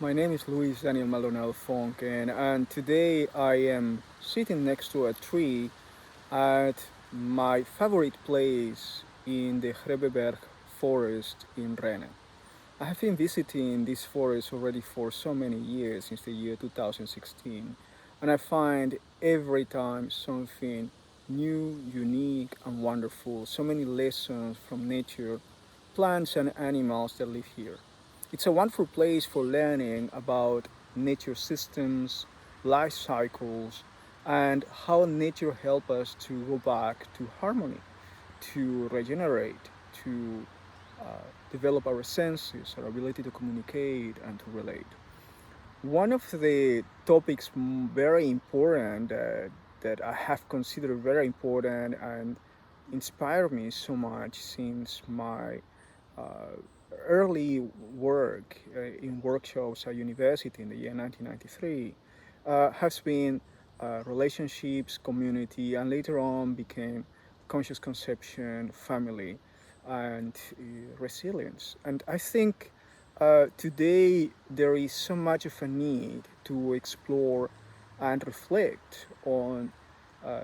My name is Luis Daniel Maldonado Fonken, and today I am sitting next to a tree at my favorite place in the Grebeberg forest in Rennes. I have been visiting this forest already for so many years, since the year 2016, and I find every time something new, unique, and wonderful. So many lessons from nature, plants, and animals that live here. It's a wonderful place for learning about nature systems, life cycles, and how nature helps us to go back to harmony, to regenerate, to uh, develop our senses, our ability to communicate and to relate. One of the topics very important that I have considered very important and inspired me so much since my uh, early work in workshops at university in the year 1993 has been relationships, community, and later on became conscious conception, family, and resilience. And I think today there is so much of a need to explore and reflect on uh,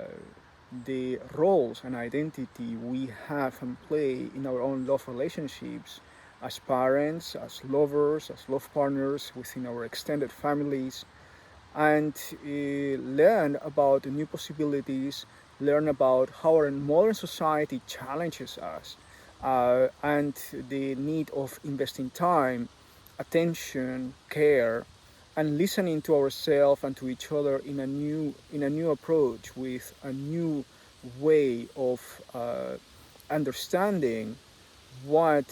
the roles and identity we have and play in our own love relationships as parents, as lovers, as love partners within our extended families, and learn about the new possibilities, learn about how our modern society challenges us, and the need of investing time, attention, care, and listening to ourselves and to each other in a new approach with a new way of understanding what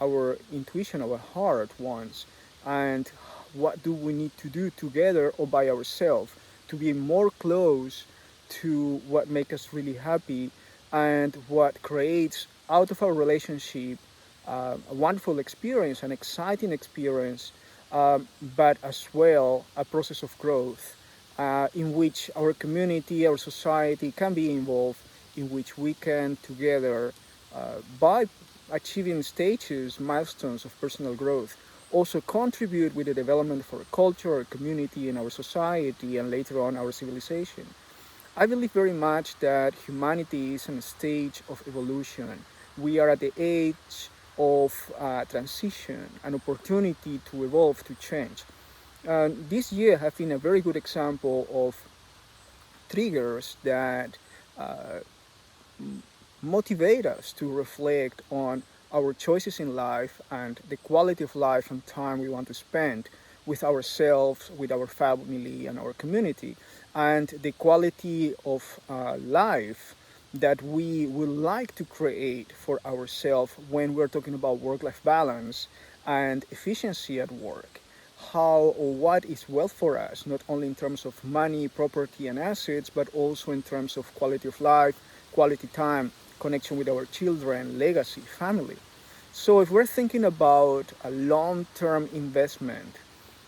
our intuition, our heart wants, and what do we need to do together or by ourselves to be more close to what makes us really happy and what creates out of our relationship a wonderful experience, an exciting experience, but as well a process of growth in which our community, our society can be involved, in which we can together, by achieving stages, milestones of personal growth, also contribute with the development of our culture, our community, and our society, and later on our civilization. I believe very much that humanity is in a stage of evolution. We are at the age of transition, an opportunity to evolve, to change. This year has been a very good example of triggers that uh, motivate us to reflect on our choices in life and the quality of life and time we want to spend with ourselves, with our family, and our community, and the quality of life that we would like to create for ourselves when we're talking about work life balance and efficiency at work. How or what is wealth for us, not only in terms of money, property, and assets, but also in terms of quality of life, quality time, connection with our children, legacy, family. So if we're thinking about a long-term investment,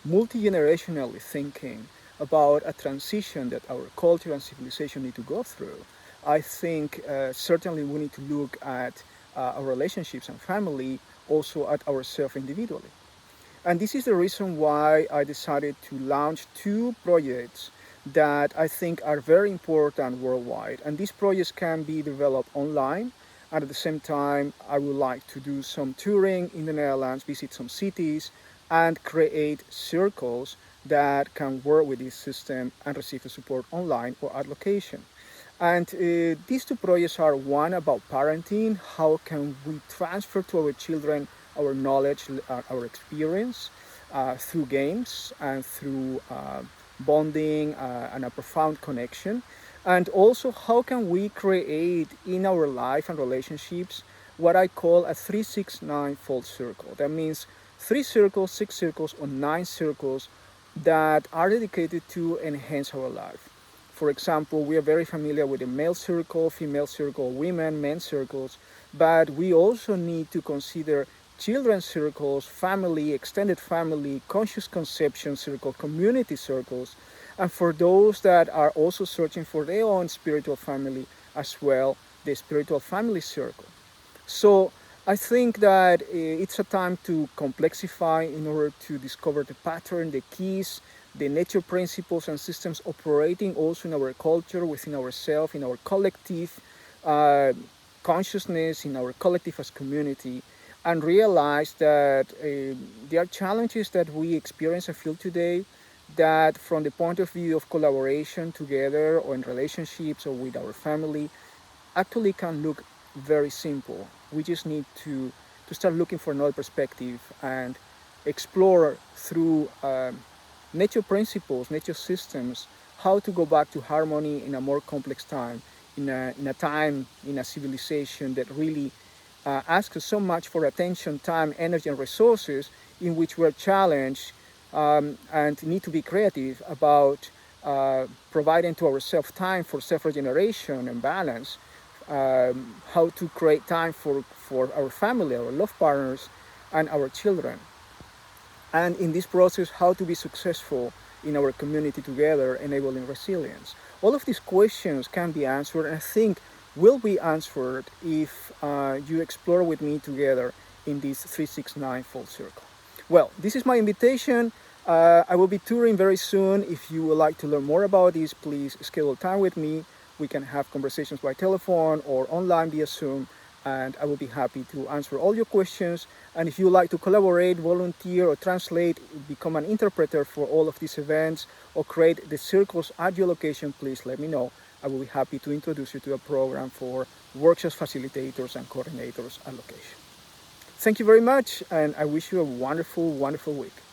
multi-generationally thinking about a transition that our culture and civilization need to go through, I think certainly we need to look at our relationships and family, also at ourselves individually. And this is the reason why I decided to launch two projects that I think are very important worldwide. And these projects can be developed online. And at the same time, I would like to do some touring in the Netherlands, visit some cities, and create circles that can work with this system and receive the support online or at location. And these two projects are one about parenting, how can we transfer to our children our knowledge, our experience through games and through bonding and a profound connection. And also, how can we create in our life and relationships what I call a 369 fold circle? That means three circles, six circles, or nine circles that are dedicated to enhance our life. For example, we are very familiar with the male circle, female circle, women, men circles, but we also need to consider children's circles, family, extended family, conscious conception circle, community circles, and for those that are also searching for their own spiritual family as well, the spiritual family circle. So I think that it's a time to complexify in order to discover the pattern, the keys, the nature principles and systems operating also in our culture, within ourselves, in our collective uh, consciousness, in our collective as community, and realize that there are challenges that we experience and feel today that from the point of view of collaboration together or in relationships or with our family actually can look very simple. We just need to start looking for another perspective and explore through nature principles, nature systems, how to go back to harmony in a more complex time, in a time, in a civilization that really asks us so much for attention, time, energy, and resources, in which we're challenged and need to be creative about providing to ourselves time for self-regeneration and balance, how to create time for our family, our love partners, and our children. And in this process, how to be successful in our community together, enabling resilience. All of these questions can be answered, and I think will be answered if you explore with me together in this 369 full circle. Well, this is my invitation. I will be touring very soon. If you would like to learn more about this, please schedule time with me. We can have conversations by telephone or online via Zoom, and I will be happy to answer all your questions. And if you like to collaborate, volunteer, or translate, become an interpreter for all of these events, or create the circles at your location, please let me know. I will be happy to introduce you to a program for workshops facilitators and coordinators at location. Thank you very much, and I wish you a wonderful, wonderful week.